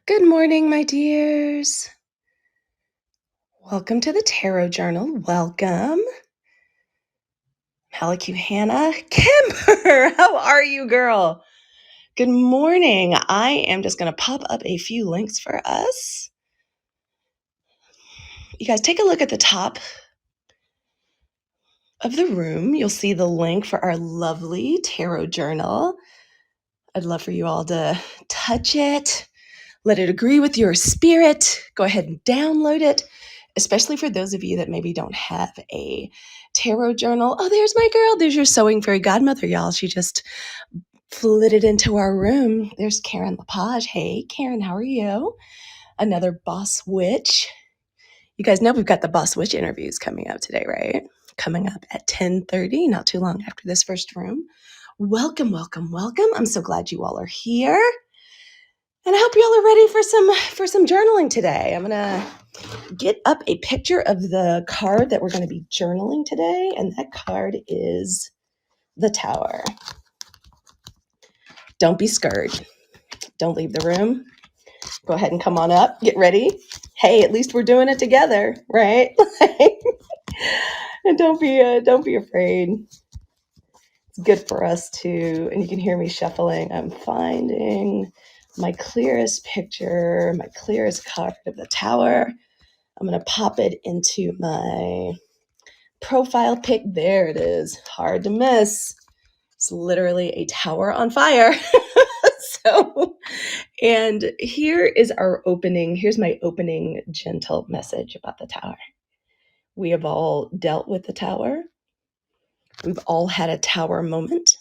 Good morning, my dears. Welcome to the Tarot Journal. Welcome. Halicue Hannah. Kimber, how are you, girl? Good morning. I am just going to pop up a few links for us. You guys take a look at the top of the room. You'll see the link for our lovely Tarot Journal. I'd love for you all to touch it. Let it agree with your spirit. Go ahead and download it, especially for those of you that maybe don't have a tarot journal. Oh, there's my girl. There's your sewing fairy godmother, y'all. She just flitted into our room. There's Karen Lepage. Hey, Karen, how are you? Another boss witch. You guys know we've got the boss witch interviews coming up today, right? Coming up at 10:30, not too long after this first room. Welcome, welcome, welcome. I'm so glad you all are here. And I hope y'all are ready for some journaling today. I'm gonna get up a picture of the card that we're going to be journaling today, and that card is the Tower. Don't be scared. Don't leave the room. Go ahead and come on up. Get ready. Hey, at least we're doing it together, right? And don't be afraid. It's good for us to. And you can hear me shuffling. I'm finding my clearest picture, my clearest card of the Tower. I'm going to pop it into my profile pic. There it is. Hard to miss. It's literally a tower on fire. And here is our opening. Here's my opening gentle message about the Tower. We have all dealt with the Tower. We've all had a Tower moment.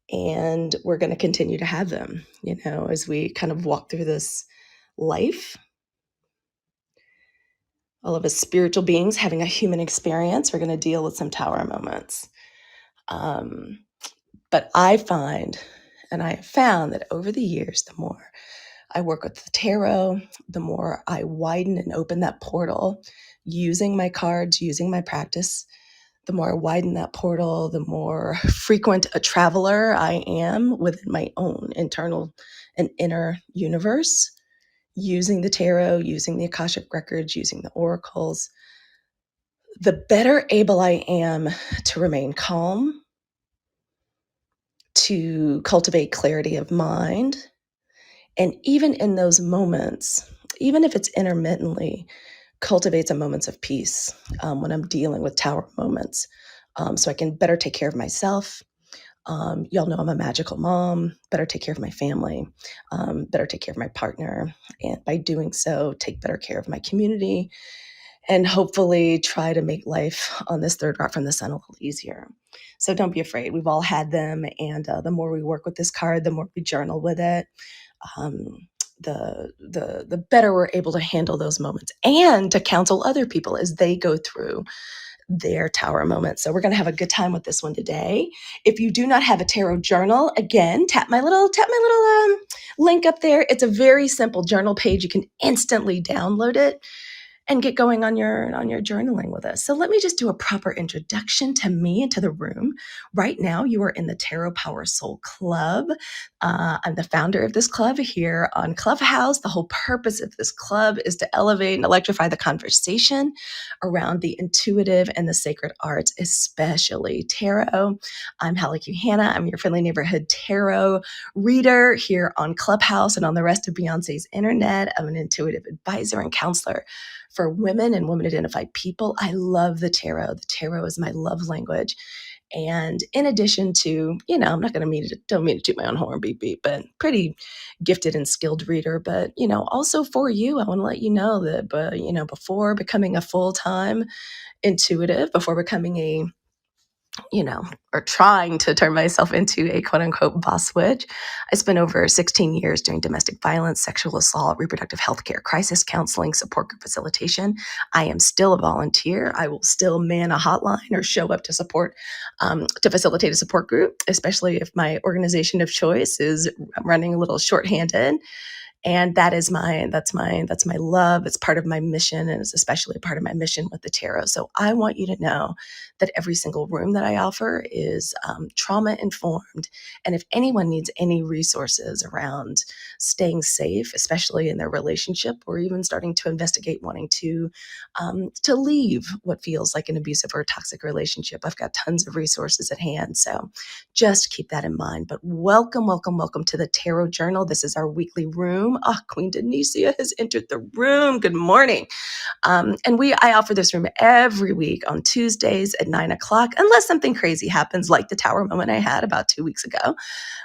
And we're going to continue to have them, as we kind of walk through this life. All of us spiritual beings having a human experience, we're going to deal with some Tower moments. But I find, and I have found that over the years, the more I work with the tarot, the more I widen and open that portal using my cards, using my practice, the more I widen that portal, the more frequent a traveler I am within my own internal and inner universe, using the tarot, using the Akashic records, using the oracles, the better able I am to remain calm, to cultivate clarity of mind. And even in those moments, even if it's intermittently, cultivates a moments of peace when I'm dealing with Tower moments. So I can better take care of myself. Y'all know I'm a magical mom, better take care of my family, better take care of my partner. And by doing so, take better care of my community and hopefully try to make life on this third rock from the sun a little easier. So don't be afraid. We've all had them. And the more we work with this card, the more we journal with it, the better we're able to handle those moments and to counsel other people as they go through their Tower moments. So we're going to have a good time with this one today. If you do not have a tarot journal, again, tap my little link up there. It's a very simple journal page. You can instantly download it and get going on your journaling with us. So let me just do a proper introduction to me and to the room. Right now, you are in the Tarot Power Soul Club. I'm the founder of this club here on Clubhouse. The whole purpose of this club is to elevate and electrify the conversation around the intuitive and the sacred arts, especially tarot. I'm Halicue Hannah. I'm your friendly neighborhood tarot reader here on Clubhouse and on the rest of Beyonce's internet. I'm an intuitive advisor and counselor for women and women-identified people. I love the tarot. The tarot is my love language. And in addition to, I'm not going to don't mean to toot my own horn, beep, beep, but pretty gifted and skilled reader. But, also for you, I want to let you know that, before becoming a full-time intuitive, before becoming or trying to turn myself into a quote unquote boss witch, I spent over 16 years doing domestic violence, sexual assault, reproductive health care, crisis counseling, support group facilitation. I am still a volunteer. I will still man a hotline or show up to support, to facilitate a support group, especially if my organization of choice is running a little shorthanded. And that's my love. It's part of my mission, and it's especially part of my mission with the tarot. So I want you to know that every single room that I offer is trauma informed. And if anyone needs any resources around staying safe, especially in their relationship, or even starting to investigate wanting to leave what feels like an abusive or toxic relationship, I've got tons of resources at hand. So just keep that in mind. But welcome, welcome, welcome to the Tarot Journal. This is our weekly room. Queen Denicia has entered the room. Good morning. I offer this room every week on Tuesdays at 9 o'clock, unless something crazy happens, like the tower moment I had about 2 weeks ago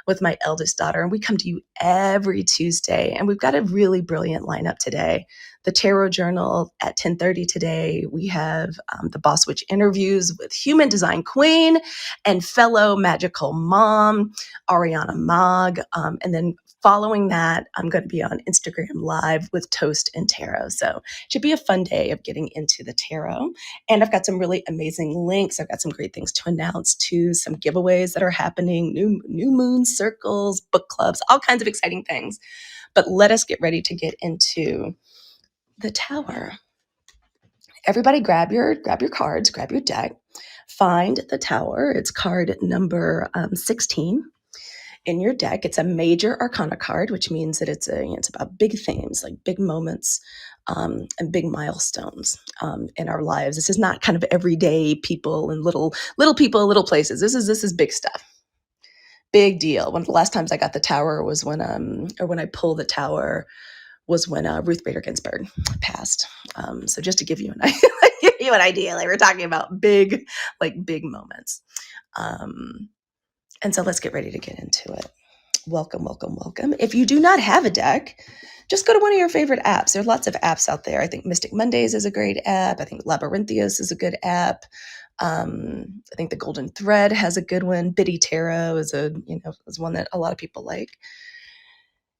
with my eldest daughter. And we come to you every Tuesday, and we've got a really brilliant lineup today. The Tarot Journal at 10:30 today. We have the Boss Witch interviews with Human Design Queen and fellow magical mom, Ariana Mogg. And then following that, I'm going to be on Instagram Live with Toast and Tarot. So it should be a fun day of getting into the tarot. And I've got some really amazing links. I've got some great things to announce too, some giveaways that are happening, new moon circles, book clubs, all kinds of exciting things. But let us get ready to get into the tower. Everybody grab your cards, grab your deck, find the tower. It's card number 16 in your deck. It's a major arcana card, which means that it's about big themes, like big moments and big milestones in our lives. This is not kind of everyday people and little people, little places. This is big stuff. Big deal. One of the last times I got the tower was when I pulled the tower was when Ruth Bader Ginsburg passed. So just to give you an idea, like we're talking about big moments. And so let's get ready to get into it. Welcome, welcome, welcome. If you do not have a deck, just go to one of your favorite apps. There are lots of apps out there. I think Mystic Mondays is a great app. I think Labyrinthios is a good app. I think the Golden Thread has a good one. Biddy Tarot is one that a lot of people like.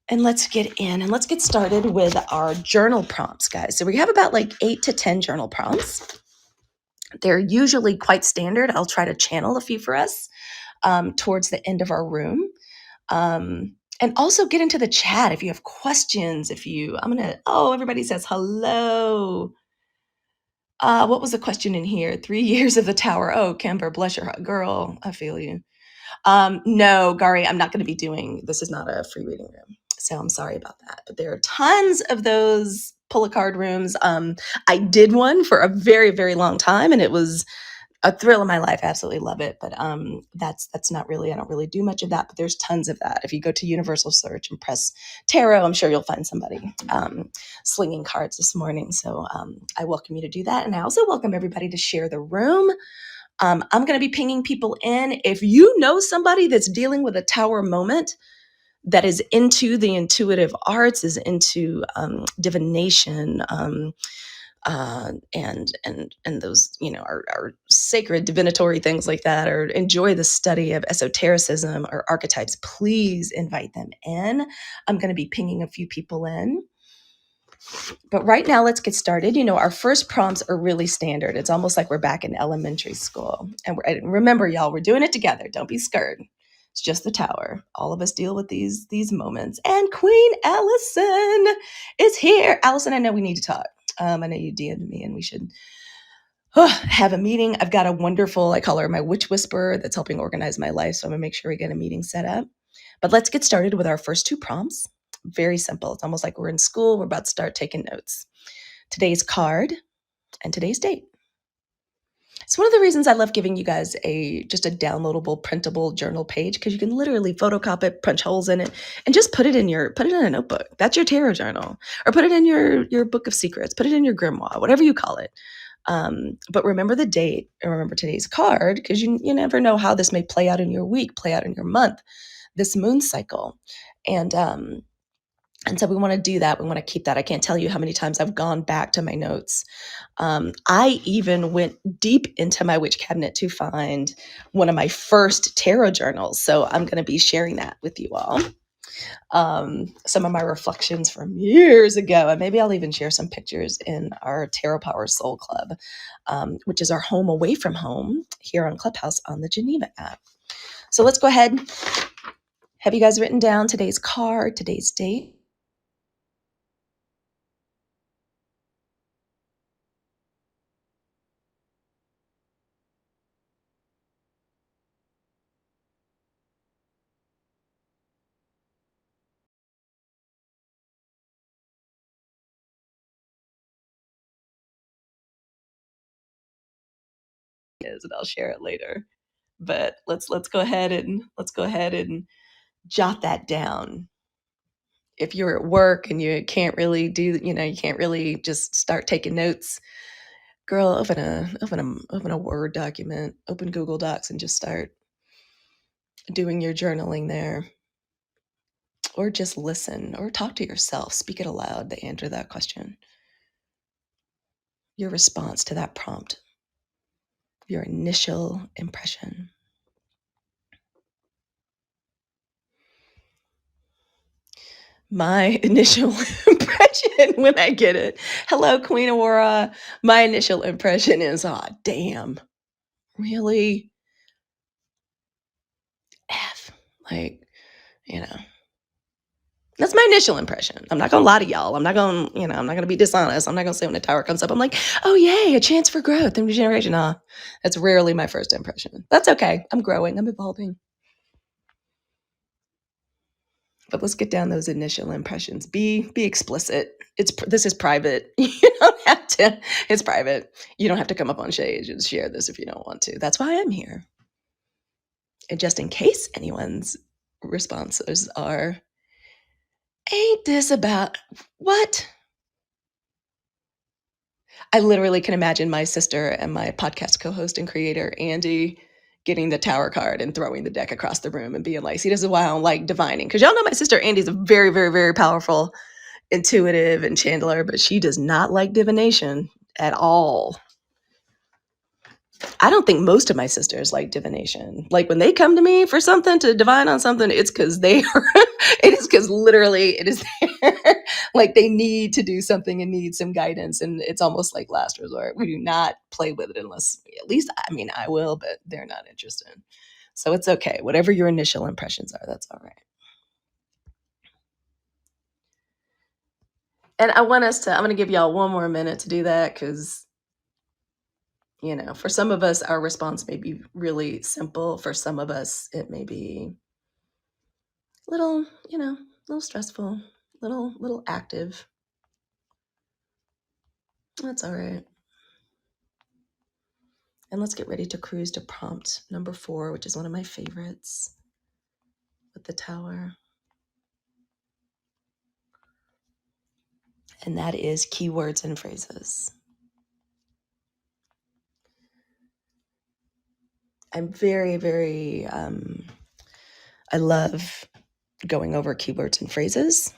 And let's get in and let's get started with our journal prompts, guys. So we have about 8 to 10 journal prompts. They're usually quite standard. I'll try to channel a few for us towards the end of our room. And also get into the chat if you have questions. Everybody says hello. What was the question in here? 3 years of the tower. Oh, Kimber, bless your heart. Girl, I feel you. No, Gary, I'm not going to be this is not a free reading room. So I'm sorry about that. But there are tons of those pull a card rooms. I did one for a very, very long time, and it was a thrill of my life. I absolutely love it. But that's not really, I don't really do much of that, but there's tons of that. If you go to Universal Search and press tarot, I'm sure you'll find somebody slinging cards this morning. So I welcome you to do that. And I also welcome everybody to share the room. I'm going to be pinging people in. If you know somebody that's dealing with a tower moment, that is into the intuitive arts, is into divination, and those are sacred divinatory things like that, or enjoy the study of esotericism or archetypes, please invite them in. I'm going to be pinging a few people in. But right now, let's get started. Our first prompts are really standard. It's almost like we're back in elementary school. And remember, y'all, we're doing it together. Don't be scared. It's just the tower. All of us deal with these moments. And Queen Allison is here. Allison, I know we need to talk. I know you DM'd me and we should have a meeting. I've got a wonderful, I call her my witch whisperer, that's helping organize my life. So I'm going to make sure we get a meeting set up. But let's get started with our first 2 prompts. Very simple. It's almost like we're in school. We're about to start taking notes. Today's card and today's date. It's one of the reasons I love giving you guys just a downloadable, printable journal page, because you can literally photocopy it, punch holes in it, and just put it in a notebook. That's your tarot journal, or put it in your book of secrets, put it in your grimoire, whatever you call it. But remember the date and remember today's card, because you never know how this may play out in your week, play out in your month, this moon cycle. And so we want to do that. We want to keep that. I can't tell you how many times I've gone back to my notes. I even went deep into my witch cabinet to find one of my first tarot journals. So I'm going to be sharing that with you all. Some of my reflections from years ago, and maybe I'll even share some pictures in our Tarot Power Soul Club, which is our home away from home here on Clubhouse on the Geneva app. So let's go ahead. Have you guys written down today's card, today's date? is, and I'll share it later. But let's go ahead and jot that down. If you're at work and you can't really you can't really just start taking notes, girl, open a Word document, open Google Docs, and just start doing your journaling there. Or just listen or talk to yourself, speak it aloud to answer that question. Your response to that prompt, your initial impression. My initial impression when I get it. Hello, Queen Aurora. My initial impression is, oh, damn. Really? F. Like, you know. That's my initial impression. I'm not gonna lie to y'all. I'm not gonna be dishonest. I'm not gonna say when a tower comes up, I'm like, oh yay, a chance for growth and regeneration. Nah, that's rarely my first impression. That's okay. I'm growing. I'm evolving. But let's get down those initial impressions. Be explicit. This is private. You don't have to. It's private. You don't have to come up on stage and share this if you don't want to. That's why I'm here. And just in case anyone's responses are, ain't this about what? I literally can imagine my sister and my podcast co-host and creator, Andy, getting the tower card and throwing the deck across the room and being like, see, this is why I don't like divining. Because y'all know my sister Andy's a very, very, very powerful, intuitive, and channeler, but she does not like divination at all. I don't think most of my sisters like divination. Like when they come to me for something to divine on something, it's because they are, it is because literally it is like they need to do something and need some guidance. And it's almost like last resort. We do not play with it unless, at least, I mean, I will, but they're not interested. So it's okay. Whatever your initial impressions are, that's all right. And I'm going to give y'all one more minute to do that because for some of us, our response may be really simple. For some of us, it may be little, little stressful, little active. That's all right. And let's get ready to cruise to prompt number 4, which is one of my favorites with the tower. And that is keywords and phrases. I'm very, very, I love going over keywords and phrases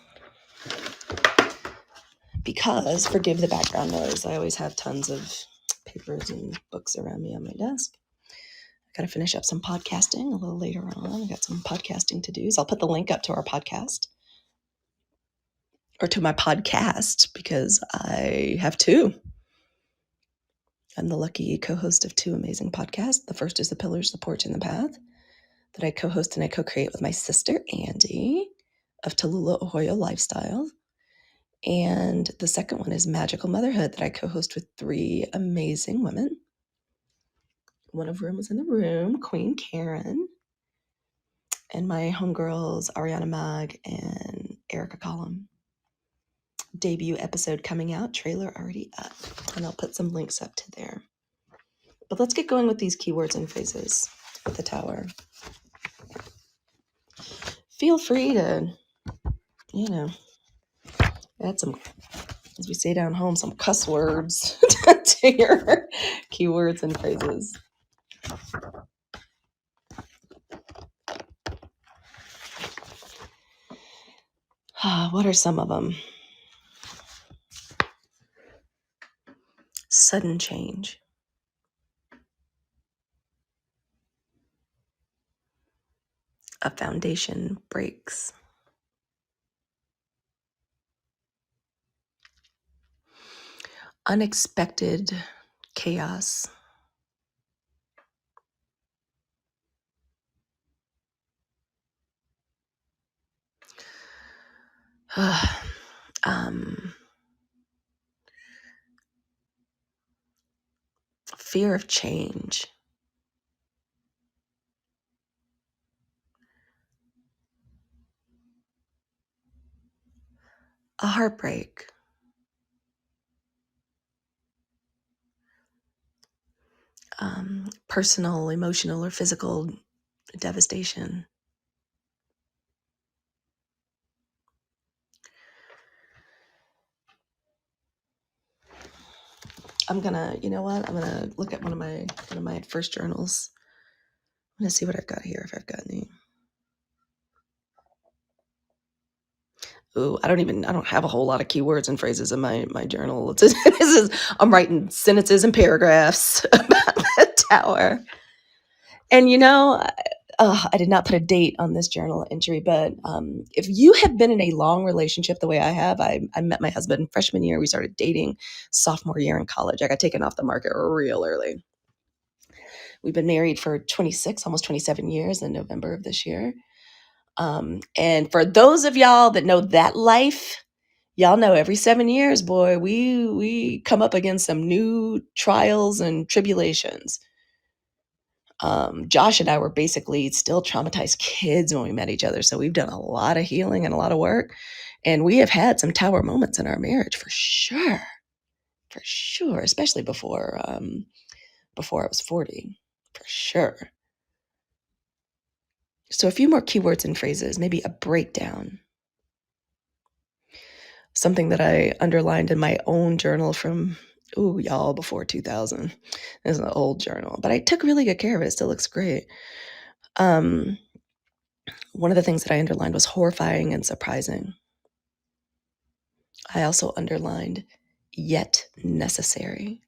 because, forgive the background noise, I always have tons of papers and books around me on my desk. I got to finish up some podcasting a little later on. I got some podcasting to do. So I'll put the link up to our podcast or to my podcast because I have 2. I'm the lucky co-host of 2 amazing podcasts. The first is The Pillars, the Porch, and the Path that I co-host and I co-create with my sister, Andy, of Tallulah, Ohio Lifestyle. And the second one is Magical Motherhood that I co-host with 3 amazing women. One of them was in the room, Queen Karen, and my homegirls, Ariana Mag and Erica Collum. Debut episode coming out, trailer already up, and I'll put some links up to there. But let's get going with these keywords and phrases with the tower. Feel free to, add some, as we say down home, some cuss words to your keywords and phrases. What are some of them? Sudden change. A foundation breaks. Unexpected chaos. Fear of change. A heartbreak. personal, emotional, or physical devastation. I'm gonna, you know what? I'm gonna look at one of my first journals. I'm gonna see what I've got here, if I've got any. Ooh, I don't have a whole lot of keywords and phrases in my journal. I'm writing sentences and paragraphs about the tower. And I did not put a date on this journal entry, but if you have been in a long relationship the way I have, I met my husband freshman year. We started dating sophomore year in college. I got taken off the market real early. We've been married for 26, almost 27 years in November of this year. And for those of y'all that know that life, y'all know every 7 years, boy, we come up against some new trials and tribulations. Josh and I were basically still traumatized kids when we met each other. So we've done a lot of healing and a lot of work. And we have had some tower moments in our marriage for sure. For sure. Especially before I was 40. For sure. So a few more keywords and phrases, maybe a breakdown. Something that I underlined in my own journal from, y'all, before 2000. It's an old journal, but I took really good care of it. It still looks great. One of the things that I underlined was horrifying and surprising. I also underlined yet necessary.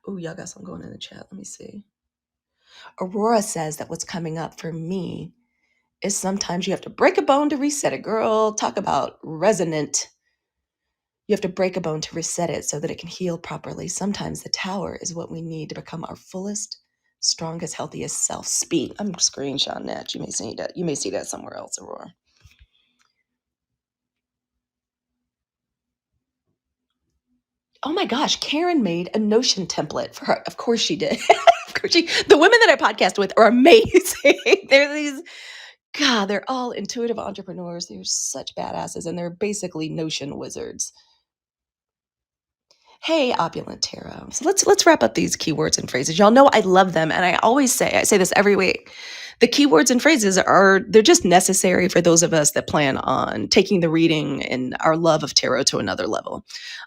Y'all got some going in the chat. Let me see. Aurora says that what's coming up for me is sometimes you have to break a bone to reset it. Girl, talk about resonant. You have to break a bone to reset it so that it can heal properly. Sometimes the tower is what we need to become our fullest, strongest, healthiest self. Speak. I'm screenshotting that. You may see that. You may see that somewhere else, Aurora. Oh my gosh, Karen made a Notion template for her. Of course she did. The women that I podcast with are amazing. They're all intuitive entrepreneurs. They're such badasses, and they're basically Notion wizards. Hey, Opulent Tarot. So let's wrap up these keywords and phrases. Y'all know I love them, and I say this every week. The keywords and phrases they're just necessary for those of us that plan on taking the reading and our love of tarot to another level.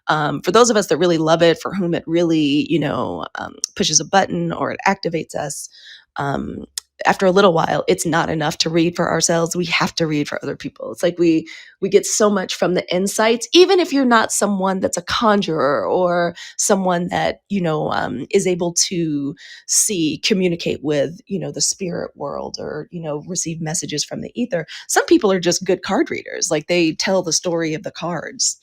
For those of us that really love it, for whom it really, pushes a button or it activates us, after a little while, it's not enough to read for ourselves. We have to read for other people. It's like we get so much from the insights, even if you're not someone that's a conjurer or someone that, is able to communicate with, the spirit world or, receive messages from the ether. Some people are just good card readers. Like they tell the story of the cards.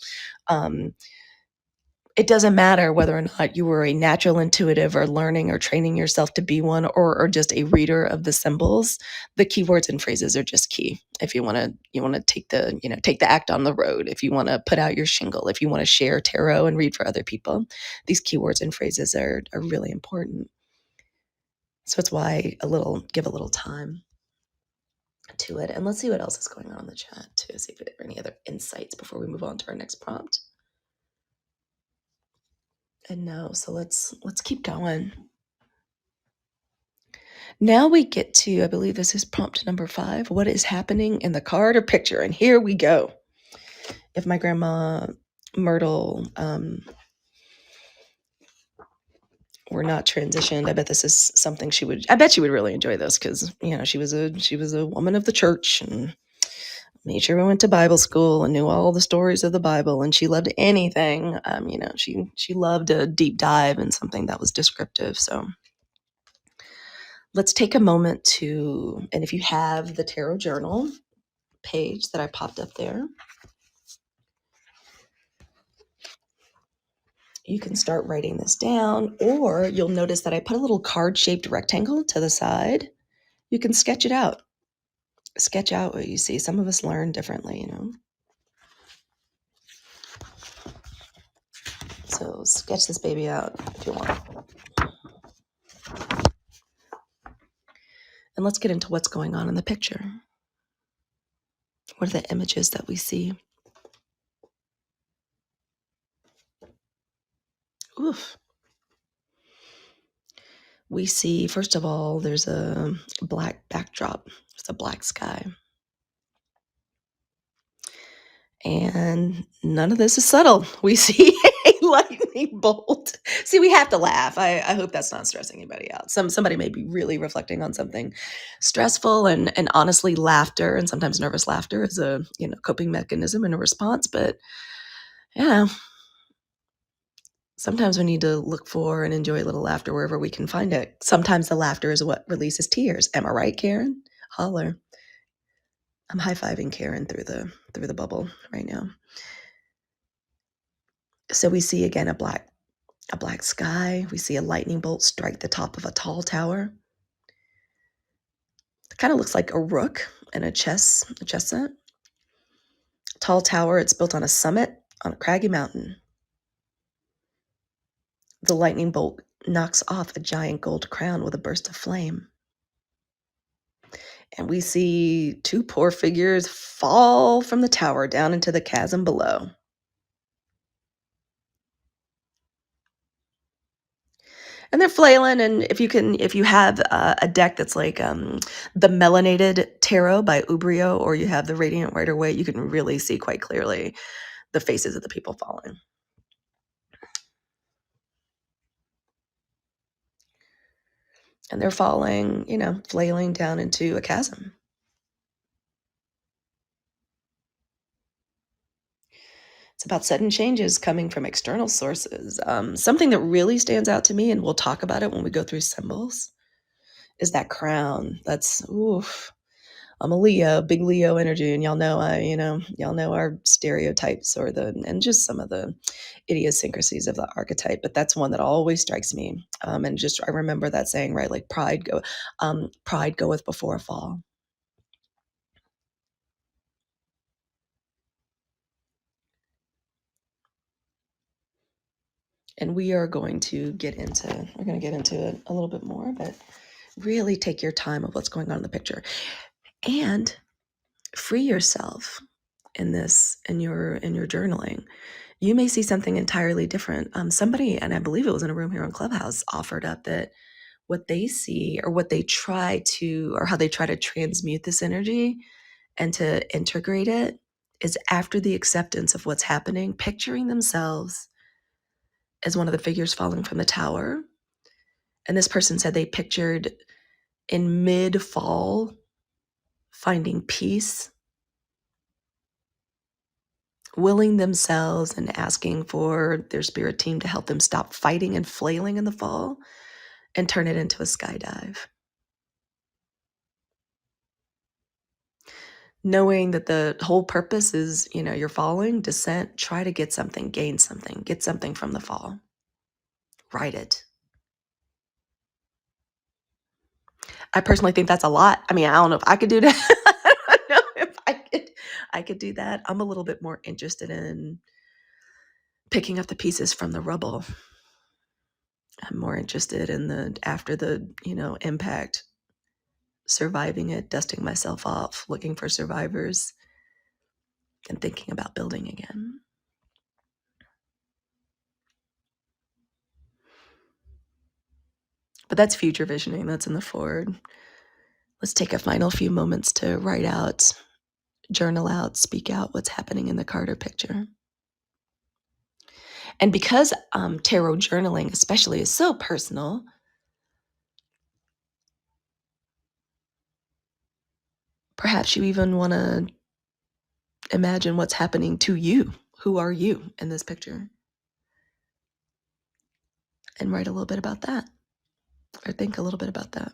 It doesn't matter whether or not you were a natural intuitive or learning or training yourself to be one or just a reader of the symbols. The keywords and phrases are just key. If you want to take the act on the road, if you want to put out your shingle, if you want to share tarot and read for other people, these keywords and phrases are really important. So it's why give a little time to it. And let's see what else is going on in the chat too. See if there are any other insights before we move on to our next prompt. And no, so let's keep going. Now we get to, I believe this is prompt number 5. What is happening in the card or picture? And here we go. If my grandma Myrtle were not transitioned, I bet this is something she would really enjoy this because, she was a woman of the church and made sure we went to Bible school and knew all the stories of the Bible, and she loved anything. She loved a deep dive in something that was descriptive. So let's take a moment and if you have the tarot journal page that I popped up there, you can start writing this down, or you'll notice that I put a little card-shaped rectangle to the side. You can sketch it out. Sketch out what you see. Some of us learn differently, So sketch this baby out if you want. And let's get into what's going on in the picture. What are the images that we see? Oof. We see, first of all, there's a black backdrop. It's a black sky. And none of this is subtle. We see a lightning bolt. See, we have to laugh. I hope that's not stressing anybody out. Somebody may be really reflecting on something stressful, and honestly, laughter and sometimes nervous laughter is a coping mechanism and a response. But yeah, sometimes we need to look for and enjoy a little laughter wherever we can find it. Sometimes the laughter is what releases tears. Am I right, Karen? Holler. I'm high-fiving Karen through the bubble right now. So we see again a black sky. We see a lightning bolt strike the top of a tall tower. It kind of looks like a rook and a chestnut. Tall tower, it's built on a summit on a craggy mountain. The lightning bolt knocks off a giant gold crown with a burst of flame. And we see two poor figures fall from the tower down into the chasm below. And they're flailing, and if you have a deck that's like the Melanated Tarot by Ubrio, or you have the Radiant Rider-Waite, you can really see quite clearly the faces of the people falling. And they're falling, flailing down into a chasm. It's about sudden changes coming from external sources. Something that really stands out to me, and we'll talk about it when we go through symbols, is that crown. That's oof. I'm a Leo, big Leo energy, and y'all know our stereotypes and just some of the idiosyncrasies of the archetype. But that's one that always strikes me. And just I remember that saying, right, like pride goeth before a fall. And we're going to get into it a little bit more, but really take your time of what's going on in the picture and free yourself in your journaling. You may see something entirely different. Somebody, and I believe it was in a room here on Clubhouse, offered up that what they see, or what they try to, or how they try to transmute this energy and to integrate it, is after the acceptance of what's happening, picturing themselves as one of the figures falling from the tower. And this person said they pictured in mid-fall finding peace, willing themselves and asking for their spirit team to help them stop fighting and flailing in the fall and turn it into a skydive. Knowing that the whole purpose is, you're falling, descent, try to get something, gain something, get something from the fall. Write it. I personally think that's a lot. I mean, I don't know if I could do that. I don't know if I could do that. I'm a little bit more interested in picking up the pieces from the rubble. I'm more interested in after the, impact, surviving it, dusting myself off, looking for survivors, and thinking about building again. But that's future visioning. That's in the forward. Let's take a final few moments to write out, journal out, speak out what's happening in the Carter picture. And because tarot journaling especially is so personal, perhaps you even want to imagine what's happening to you. Who are you in this picture? And write a little bit about that, or think a little bit about that.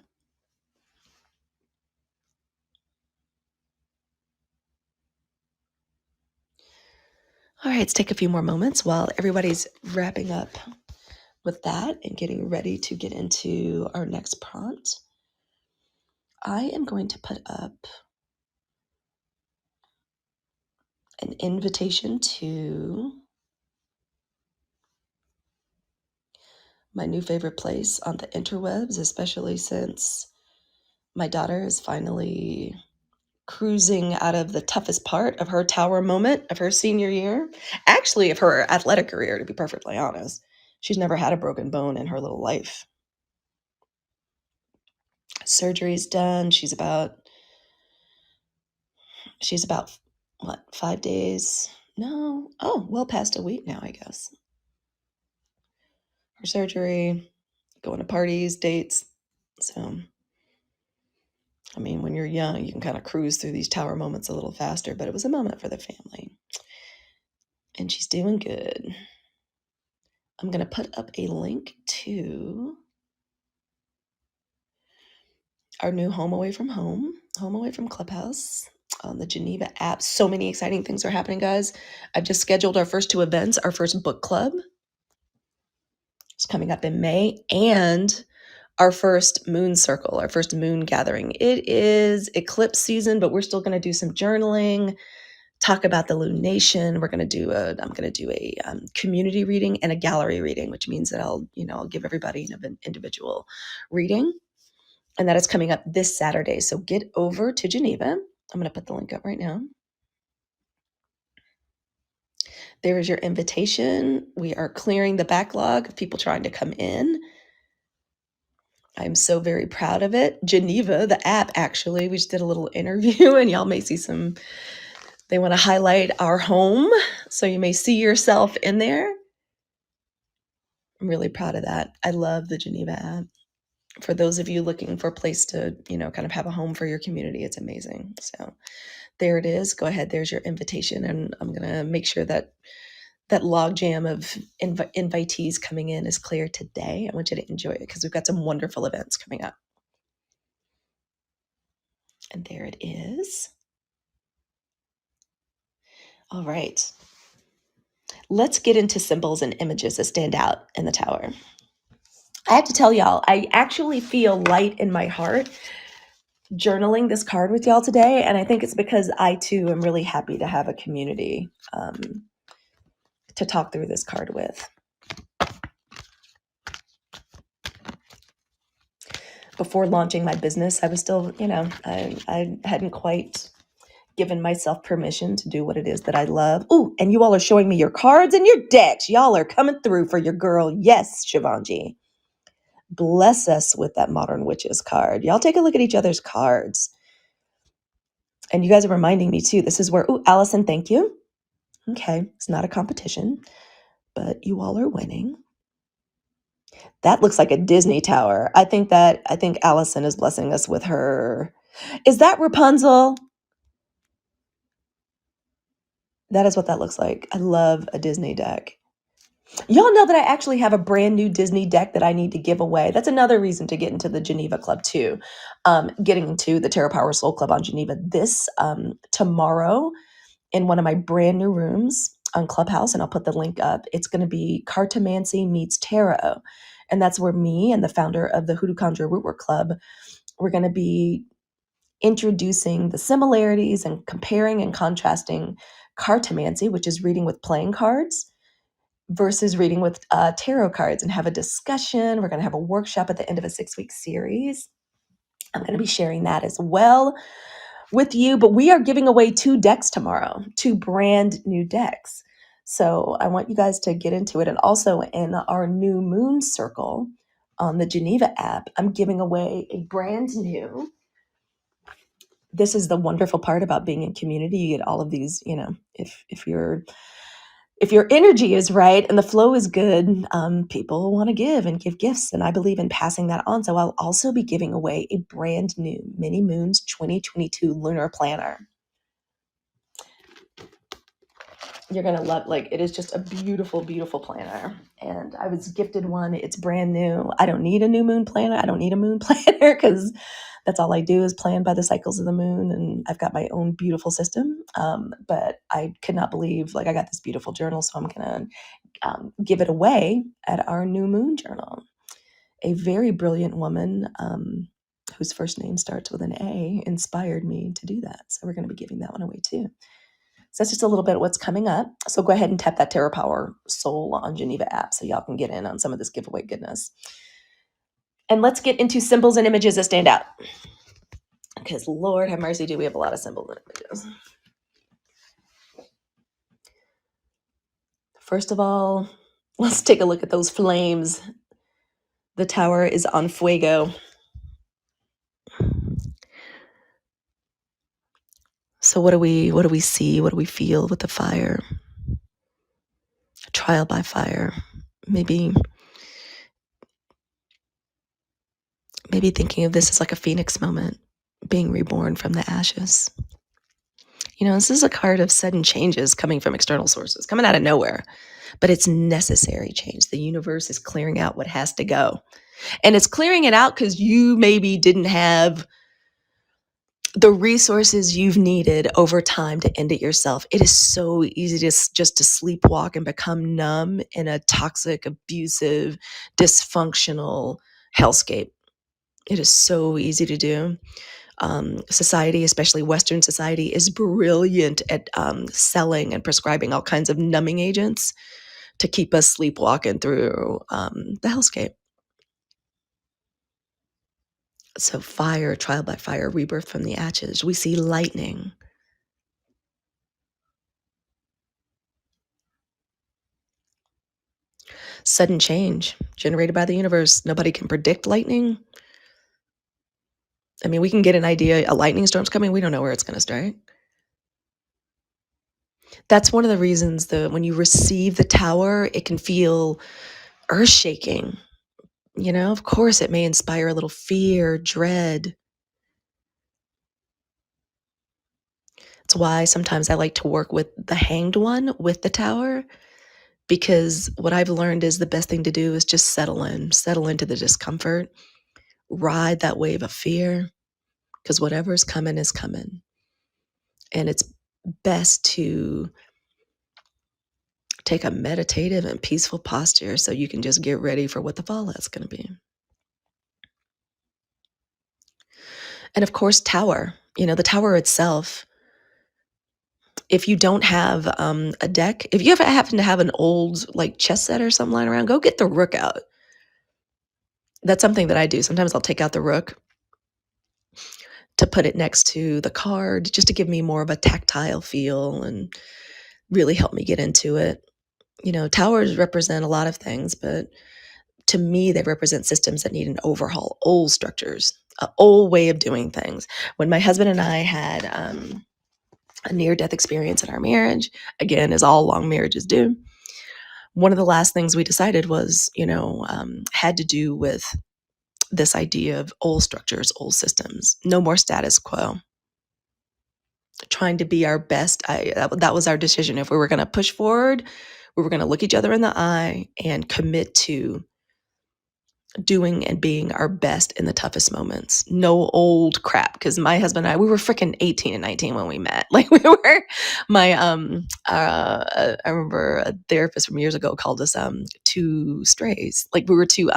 All right, let's take a few more moments while everybody's wrapping up with that and getting ready to get into our next prompt. I am going to put up an invitation to my new favorite place on the interwebs, especially since my daughter is finally cruising out of the toughest part of her tower moment of her senior year. Actually, of her athletic career, to be perfectly honest. She's never had a broken bone in her little life. Surgery's done. She's about what, 5 days? No. Oh, well past a week now, I guess. Her surgery, going to parties, dates. So, I mean, when you're young, you can kind of cruise through these tower moments a little faster, but it was a moment for the family. And she's doing good. I'm going to put up a link to our new Home Away from Clubhouse on the Geneva app. So many exciting things are happening, guys. I've just scheduled our first 2 events. Our first book club is coming up in May, and our first moon circle, our first moon gathering. It is eclipse season, but we're still going to do some journaling, talk about the lunation. I'm going to do a community reading and a gallery reading, which means that I'll give everybody an individual reading. And that is coming up this Saturday. So get over to Geneva. I'm going to put the link up right now. There is your invitation. We are clearing the backlog of people trying to come in. I'm so very proud of it. Geneva, the app, actually, we just did a little interview, and y'all may see they want to highlight our home. So you may see yourself in there. I'm really proud of that. I love the Geneva app. For those of you looking for a place to, kind of have a home for your community, it's amazing. So there it is. Go ahead. There's your invitation. And I'm going to make sure that logjam of invitees coming in is clear today. I want you to enjoy it because we've got some wonderful events coming up. And there it is. All right. Let's get into symbols and images that stand out in the tower. I have to tell y'all, I actually feel light in my heart journaling this card with y'all today. And I think it's because I too am really happy to have a community to talk through this card with. Before launching my business, I was still, I hadn't quite given myself permission to do what it is that I love. Ooh, and you all are showing me your cards and your decks. Y'all are coming through for your girl. Yes, Shivanji. Bless us with that Modern Witches card. Y'all take a look at each other's cards. And you guys are reminding me too. This is where, ooh, Allison, thank you. Okay, it's not a competition, but you all are winning. That looks like a Disney tower. I think Allison is blessing us with her. Is that Rapunzel? That is what that looks like. I love a Disney deck. Y'all know that I actually have a brand new Disney deck that I need to give away. That's another reason to get into the Geneva Club too. Getting into the Tarot Power Soul Club on Geneva this tomorrow in one of my brand new rooms on Clubhouse, and I'll put the link up. It's going to be Cartomancy meets Tarot. And that's where me and the founder of the Hoodoo Conjure Rootwork Club, we're going to be introducing the similarities and comparing and contrasting cartomancy, which is reading with playing cards, versus reading with tarot cards, and have a discussion. We're going to have a workshop at the end of a 6-week series. I'm going to be sharing that as well with you, but we are giving away 2 decks tomorrow, 2 brand new decks. So I want you guys to get into it. And also in our new moon circle on the Geneva app, I'm giving away a brand new. This is the wonderful part about being in community. You get all of these, if your energy is right and the flow is good, people want to give and give gifts. And I believe in passing that on. So I'll also be giving away a brand new Mini Moons 2022 Lunar Planner. You're going to love, it is just a beautiful, beautiful planner. And I was gifted one. It's brand new. I don't need a new moon planner. I don't need a moon planner because that's all I do is plan by the cycles of the moon. And I've got my own beautiful system. But I could not believe, I got this beautiful journal. So I'm going to give it away at our new moon journal. A very brilliant woman whose first name starts with an A inspired me to do that. So we're going to be giving that one away too. So that's just a little bit of what's coming up. So go ahead and tap that Tarot Power Soul on Geneva app so y'all can get in on some of this giveaway goodness. And let's get into symbols and images that stand out. Because Lord have mercy, do we have a lot of symbols and images. First of all, let's take a look at those flames. The tower is on fuego. So what do we see? What do we feel with the fire? Trial by fire. Maybe maybe thinking of this as like a phoenix moment, being reborn from the ashes. This is a card of sudden changes coming from external sources, coming out of nowhere, but it's necessary change. The universe is clearing out what has to go. And it's clearing it out because you maybe didn't have the resources you've needed over time to end it yourself. It is so easy to just to sleepwalk and become numb in a toxic, abusive, dysfunctional hellscape. It is so easy to do. Society, especially Western society, is brilliant at selling and prescribing all kinds of numbing agents to keep us sleepwalking through the hellscape. So fire, trial by fire, rebirth from the ashes. We see lightning. Sudden change generated by the universe. Nobody can predict lightning. I mean, we can get an idea a lightning storm's coming. We don't know where it's going to strike. That's one of the reasons that when you receive the tower, it can feel earth shaking. Of course, it may inspire a little fear, dread. It's why sometimes I like to work with the hanged one with the tower, because what I've learned is the best thing to do is just settle into the discomfort, ride that wave of fear, because whatever's coming is coming. And it's best to take a meditative and peaceful posture so you can just get ready for what the fallout's going to be. And of course, tower, the tower itself, if you don't have a deck, if you ever happen to have an old like chess set or something lying around, go get the rook out. That's something that I do. Sometimes I'll take out the rook to put it next to the card just to give me more of a tactile feel and really help me get into it. Towers represent a lot of things, but to me, they represent systems that need an overhaul, old structures, an old way of doing things. When my husband and I had a near-death experience in our marriage, again, as all long marriages do, one of the last things we decided was, had to do with this idea of old structures, old systems, no more status quo. Trying to be our best. That was our decision. If we were going to push forward, we were going to look each other in the eye and commit to doing and being our best in the toughest moments. No old crap. Because my husband and I, we were freaking 18 and 19 when we met. Like we were, I remember a therapist from years ago called us two strays. Like we were two,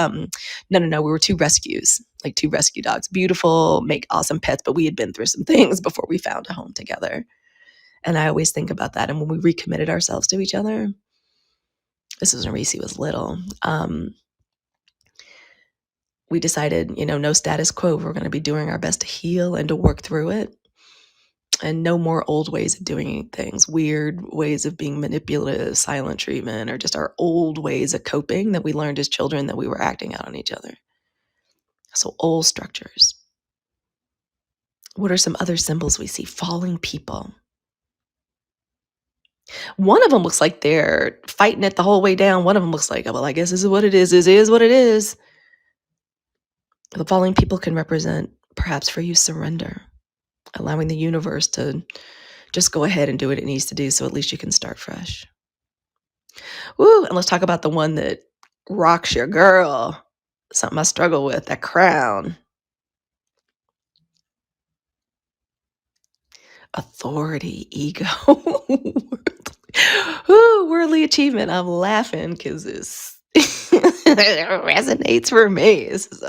no, we were two rescues, like two rescue dogs. Beautiful, make awesome pets, but we had been through some things before we found a home together. And I always think about that. And when we recommitted ourselves to each other, this was when Reese was little. We decided, no status quo. We're going to be doing our best to heal and to work through it. And no more old ways of doing things, weird ways of being manipulative, silent treatment, or just our old ways of coping that we learned as children that we were acting out on each other. So old structures. What are some other symbols we see? Falling people. One of them looks like they're fighting it the whole way down. One of them looks like, well, I guess this is what it is. This is what it is. The falling people can represent, perhaps for you, surrender, allowing the universe to just go ahead and do what it needs to do so at least you can start fresh. Woo, and let's talk about the one that rocks your girl. Something I struggle with, that crown. Authority, ego. Woo, worldly achievement. I'm laughing because it resonates for me. It's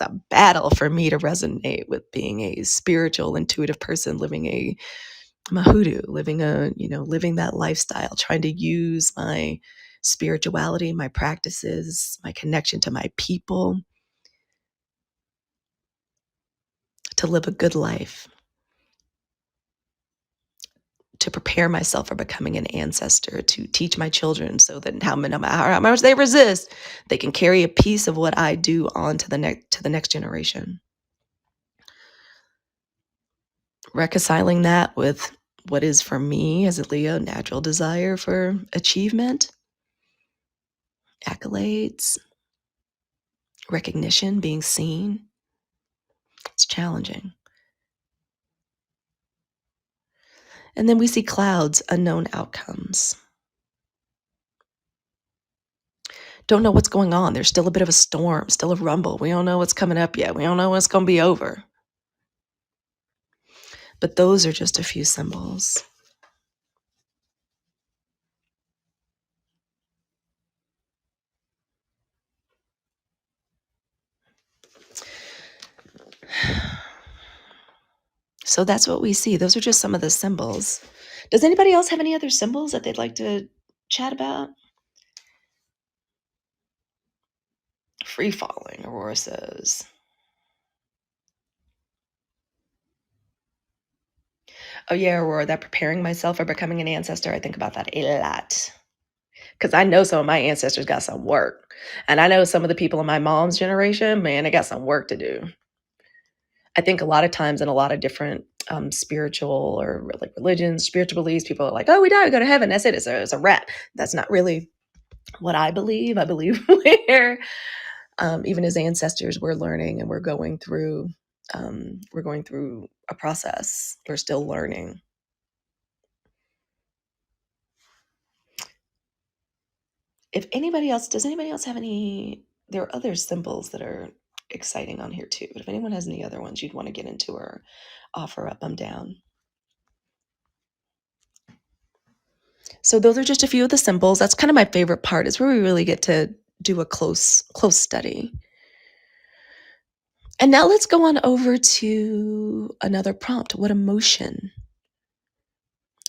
a battle for me to resonate with being a spiritual, intuitive person, I'm a hoodoo, living that lifestyle, trying to use my spirituality, my practices, my connection to my people to live a good life, to prepare myself for becoming an ancestor, to teach my children so that no matter how much they resist, they can carry a piece of what I do on to the next generation. reconciling that with what is for me as a Leo natural desire for achievement, accolades, recognition, being seen. It's challenging. And then we see clouds, unknown outcomes. Don't know what's going on. There's still a bit of a storm, still a rumble. We don't know what's coming up yet. We don't know when it's going to be over. But those are just a few symbols. So that's what we see. Those are just some of the symbols. Does anybody else have any other symbols that they'd like to chat about? Free falling, Aurora says. Oh yeah, Aurora, that preparing myself for becoming an ancestor, I think about that a lot. Because I know some of my ancestors got some work. And I know some of the people in my mom's generation, man, they got some work to do. I think a lot of times in a lot of different spiritual or like religions, spiritual beliefs, people are like, oh, we die, we go to heaven. That's it. It's a wrap. That's not really what I believe. I believe where even as ancestors, we're learning and we're going through a process. We're still learning. Does anybody else have any? There are other symbols that are exciting on here too. But if anyone has any other ones you'd want to get into or offer up, I'm down. So those are just a few of the symbols. That's kind of my favorite part, is where we really get to do a close study. And now let's go on over to another prompt. What emotion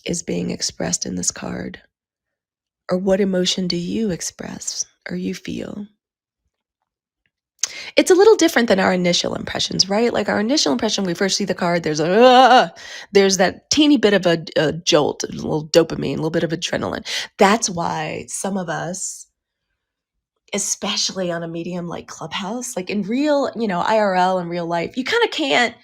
is being expressed in this card? Or what emotion do you express or you feel? It's a little different than our initial impressions, right? Like our initial impression, we first see the card, there's that teeny bit of a jolt, a little dopamine, a little bit of adrenaline. That's why some of us, especially on a medium like Clubhouse, like in real, IRL in real life, you kind of can't.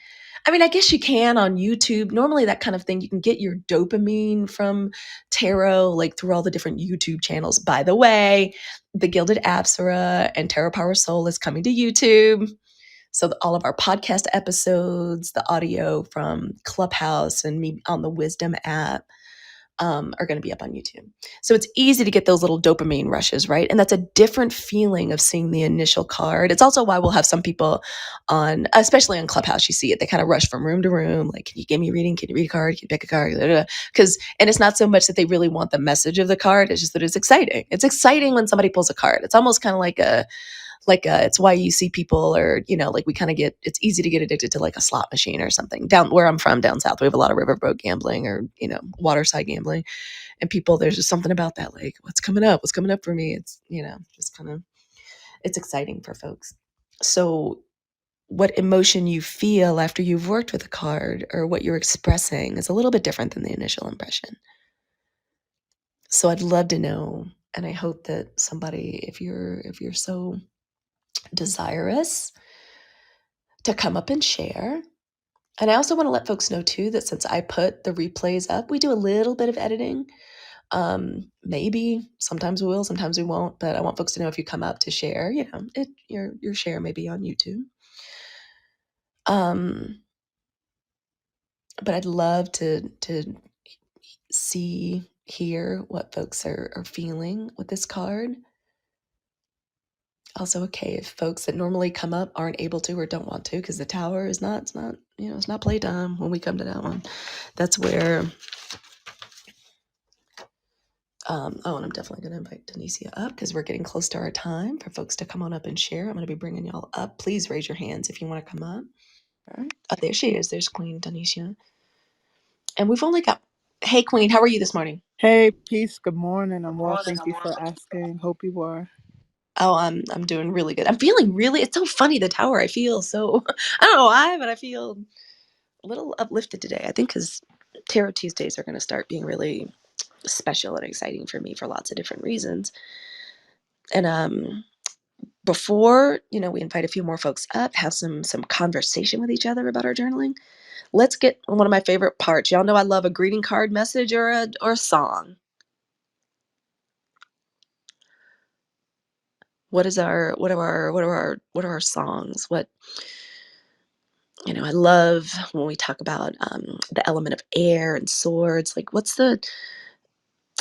I mean, I guess you can on YouTube. Normally, that kind of thing, you can get your dopamine from tarot, like through all the different YouTube channels. By the way, the Gilded Apsara and Tarot Power Soul is coming to YouTube. So all of our podcast episodes, the audio from Clubhouse and me on the Wisdom app, are going to be up on YouTube. So it's easy to get those little dopamine rushes, right? And that's a different feeling of seeing the initial card. It's also why we'll have some people on, especially on Clubhouse, you see it. They kind of rush from room to room. Like, can you give me a reading? Can you read a card? Can you pick a card? And it's not so much that they really want the message of the card. It's just that it's exciting. It's exciting when somebody pulls a card. It's almost kind of it's why you see people, or like we kind of it's easy to get addicted to like a slot machine or something. Down where I'm from, down south, we have a lot of riverboat gambling, or waterside gambling, and people, there's just something about that, like what's coming up for me. It's just kind of, it's exciting for folks. So what emotion you feel after you've worked with a card, or what you're expressing, is a little bit different than the initial impression. So I'd love to know, and I hope that somebody, if you're so desirous, to come up and share. And I also want to let folks know too that since I put the replays up, we do a little bit of editing. Maybe sometimes we will, sometimes we won't, but I want folks to know, if you come up to share, your share may be on YouTube. But I'd love to hear what folks are feeling with this card. Also, okay, if folks that normally come up aren't able to or don't want to, because the tower is it's not playtime when we come to that one. That's where, and I'm definitely going to invite Denicia up, because we're getting close to our time for folks to come on up and share. I'm going to be bringing y'all up. Please raise your hands if you want to come up. All right. Oh, there she is. There's Queen Denicia. And we've only got, hey, Queen, how are you this morning? Hey, peace. Good morning. I'm well. Thank you for asking. Hope you are. Oh, I'm doing really good. I'm feeling really, it's so funny, the tower. I feel so, I don't know why, but I feel a little uplifted today. I think because Tarot Tuesdays are going to start being really special and exciting for me for lots of different reasons. And before, we invite a few more folks up, have some conversation with each other about our journaling. Let's get one of my favorite parts. Y'all know I love a greeting card message or a song. What are our songs? I love when we talk about the element of air and swords. Like,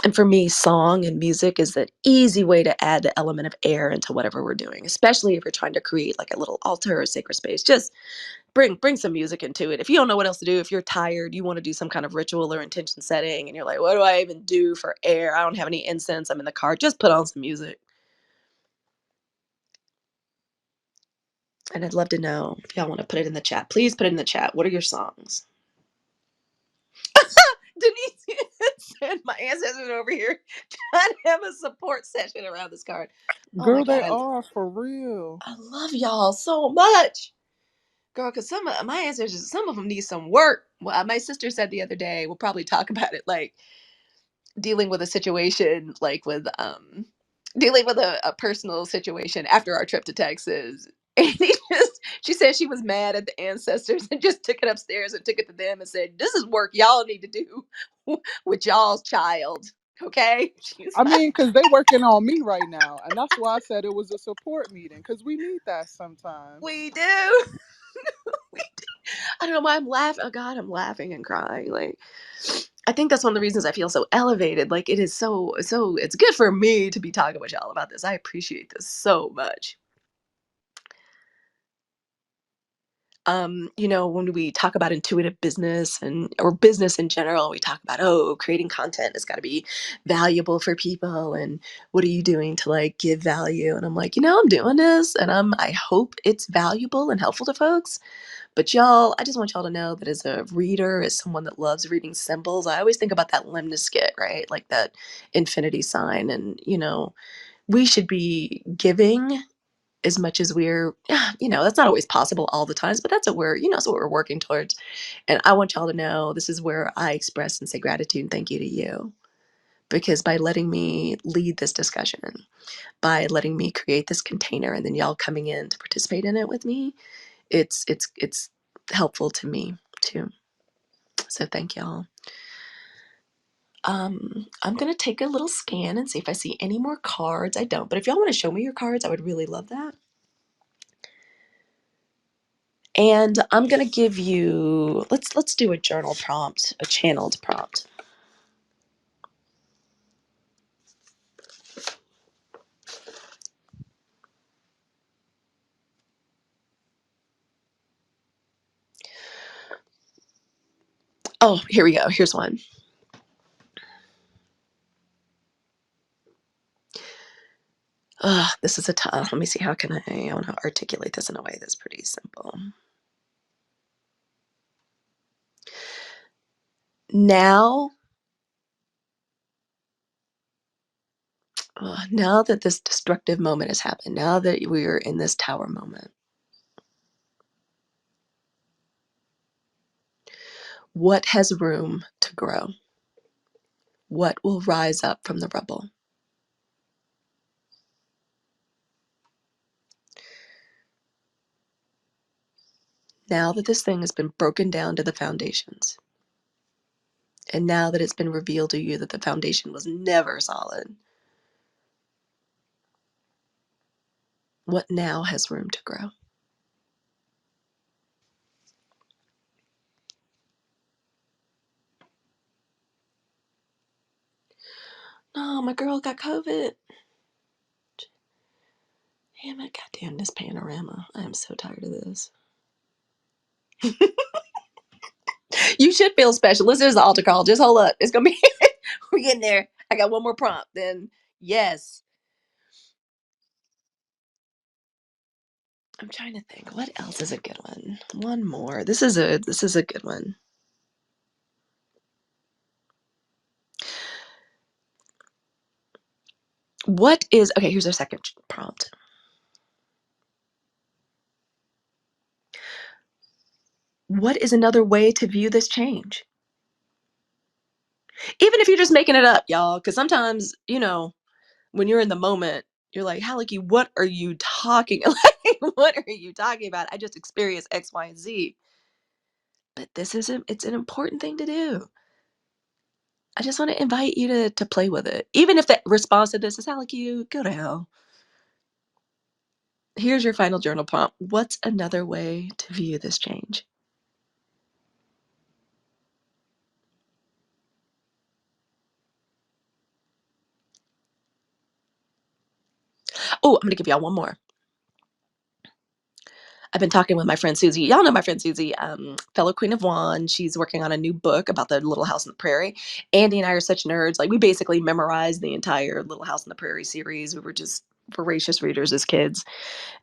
and for me, song and music is the easy way to add the element of air into whatever we're doing, especially if you're trying to create like a little altar or sacred space. Just bring some music into it. If you don't know what else to do, if you're tired, you want to do some kind of ritual or intention setting, and you're like, what do I even do for air? I don't have any incense. I'm in the car. Just put on some music. And I'd love to know if y'all want to put it in the chat. Please put it in the chat. What are your songs? Denise said my ancestors are over here trying to have a support session around this card. Oh my Girl, they God. are for real. I love y'all so much. Girl, because some of my ancestors, some of them need some work. Well, my sister said the other day, we'll probably talk about it, like dealing with a situation, like with dealing with a personal situation after our trip to Texas. And she said she was mad at the ancestors and just took it upstairs and took it to them and said, this is work y'all need to do with y'all's child. Okay. She's I like, mean, because they working on me right now. And that's why I said it was a support meeting, because we need that sometimes. we do. I don't know why I'm laughing. Oh God, I'm laughing and crying. Like, I think that's one of the reasons I feel so elevated. Like, it is so it's good for me to be talking with y'all about this. I appreciate this so much. When we talk about intuitive business or business in general, we talk about, creating content has got to be valuable for people. And what are you doing to like give value? And I'm like, I'm doing this and I hope it's valuable and helpful to folks. But y'all, I just want y'all to know that as a reader, as someone that loves reading symbols, I always think about that lemniscate, right? Like that infinity sign. And, we should be giving as much as we're, that's not always possible all the times, but that's that's what we're working towards. And I want y'all to know this is where I express and say gratitude and thank you to you. Because by letting me lead this discussion, by letting me create this container and then y'all coming in to participate in it with me, it's helpful to me too. So thank y'all. I'm gonna take a little scan and see if I see any more cards. I don't, but if y'all want to show me your cards, I would really love that. And I'm gonna give you, let's do a journal prompt, a channeled prompt. Oh, here we go. Here's one. This is a tough. Let me see, I want to articulate this in a way that's pretty simple. Now, now that this destructive moment has happened, now that we are in this tower moment, what has room to grow? What will rise up from the rubble? Now that this thing has been broken down to the foundations, and now that it's been revealed to you that the foundation was never solid, what now has room to grow? No, my girl got COVID. Damn it, goddamn this panorama. I am so tired of this. You should feel special. This is the altar call. Just hold up. It's gonna be we're getting there. I got one more prompt. Then yes. I'm trying to think. What else is a good one? One more. This is a good one. Here's our second prompt. What is another way to view this change? Even if you're just making it up, y'all, because sometimes, when you're in the moment, you're like, Haliki, what are you talking? Like, what are you talking about? I just experienced X, Y, and Z. but it's an important thing to do. I just want to invite you to play with it. Even if the response to this is HALICUE, go to hell. Here's your final journal prompt. What's another way to view this change? Oh, I'm going to give y'all one more. I've been talking with my friend Susie. Y'all know my friend Susie, fellow Queen of One. She's working on a new book about the Little House on the Prairie. Andy and I are such nerds. Like, we basically memorized the entire Little House on the Prairie series. We were just voracious readers as kids.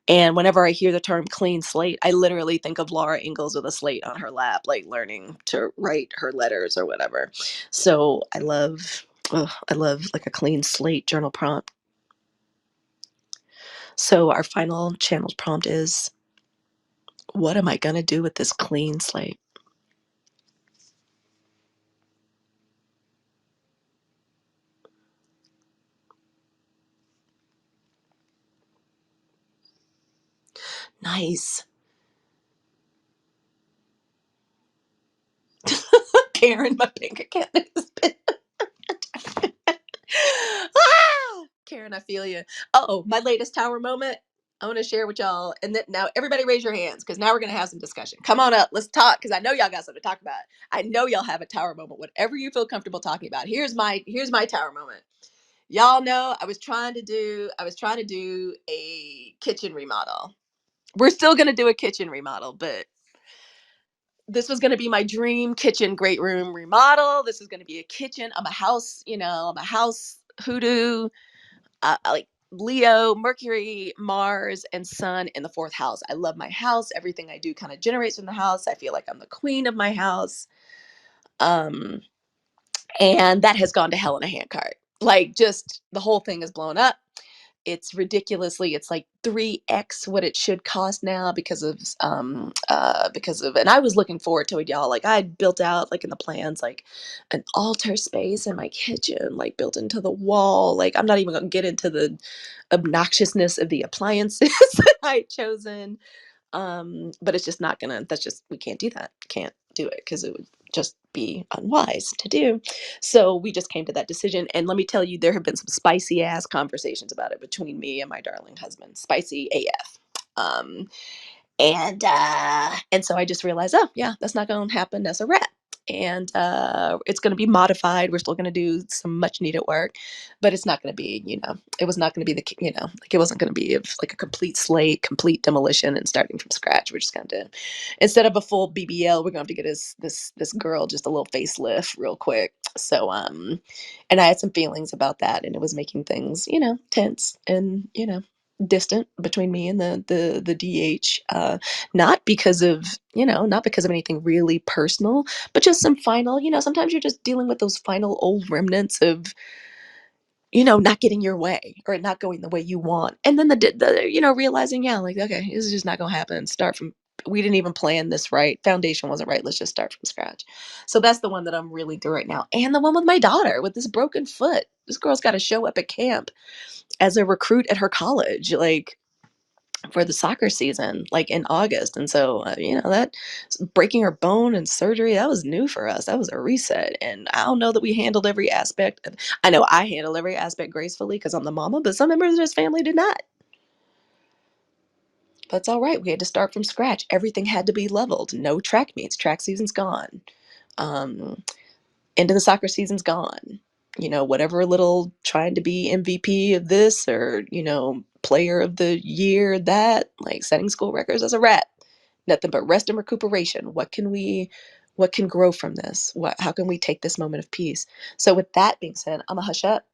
And whenever I hear the term clean slate, I literally think of Laura Ingalls with a slate on her lap, like learning to write her letters or whatever. So I love like a clean slate journal prompt. So our final channel prompt is, what am I going to do with this clean slate? Nice. Karen, my bank account has been. Ah! Karen, I feel you. Oh, my latest tower moment. I want to share with y'all. And then now, everybody raise your hands because now we're going to have some discussion. Come on up. Let's talk because I know y'all got something to talk about. I know y'all have a tower moment. Whatever you feel comfortable talking about. Here's my tower moment. Y'all know I was trying to do a kitchen remodel. We're still going to do a kitchen remodel, but this was going to be my dream kitchen great room remodel. This is going to be a kitchen. I'm a house, I'm a house hoodoo, like Leo, Mercury, Mars, and Sun in the fourth house. I love my house. Everything I do kind of generates from the house. I feel like I'm the queen of my house. Um, and that has gone to hell in a handcart. Like, just the whole thing is blown up. It's like 3x what it should cost now because of, and I was looking forward to it, y'all. Like, I had built out, like, in the plans, like an altar space in my kitchen, like built into the wall. Like, I'm not even gonna get into the obnoxiousness of the appliances that I had chosen. But it's just not gonna, that's just, we can't do that. Can't do it because it would just be unwise to do. So we just came to that decision. And let me tell you, there have been some spicy ass conversations about it between me and my darling husband. Spicy AF. And so I just realized, oh yeah, that's not going to happen as a wrap. And it's going to be modified. We're still going to do some much needed work, but it's not going to be, it was not going to be like, it wasn't going to be like a complete slate, complete demolition and starting from scratch. We're just going to, instead of a full BBL, we're going to have to get this girl just a little facelift real quick. So and I had some feelings about that, and it was making things, tense and distant between me and the DH. Not because of, not because of anything really personal, but just some final, sometimes you're just dealing with those final old remnants of, not getting your way or it not going the way you want. And then realizing, yeah, like, okay, this is just not going to happen. We didn't even plan this right. Foundation wasn't right. Let's just start from scratch. So that's the one that I'm really through right now. And the one with my daughter with this broken foot. This girl's got to show up at camp as a recruit at her college, like, for the soccer season, like in August. And so, that breaking her bone and surgery, that was new for us. That was a reset. And I don't know that we handled every aspect. I know I handled every aspect gracefully because I'm the mama, but some members of this family did not. That's all right. We had to start from scratch. Everything had to be leveled. No track meets. Track season's gone. Um, End of the soccer season's gone. Whatever little trying to be MVP of this or, player of the year, that, like, setting school records, as a wrap. Nothing but rest and recuperation. What can grow from this? How can we take this moment of peace? So with that being said, I'm a hush up.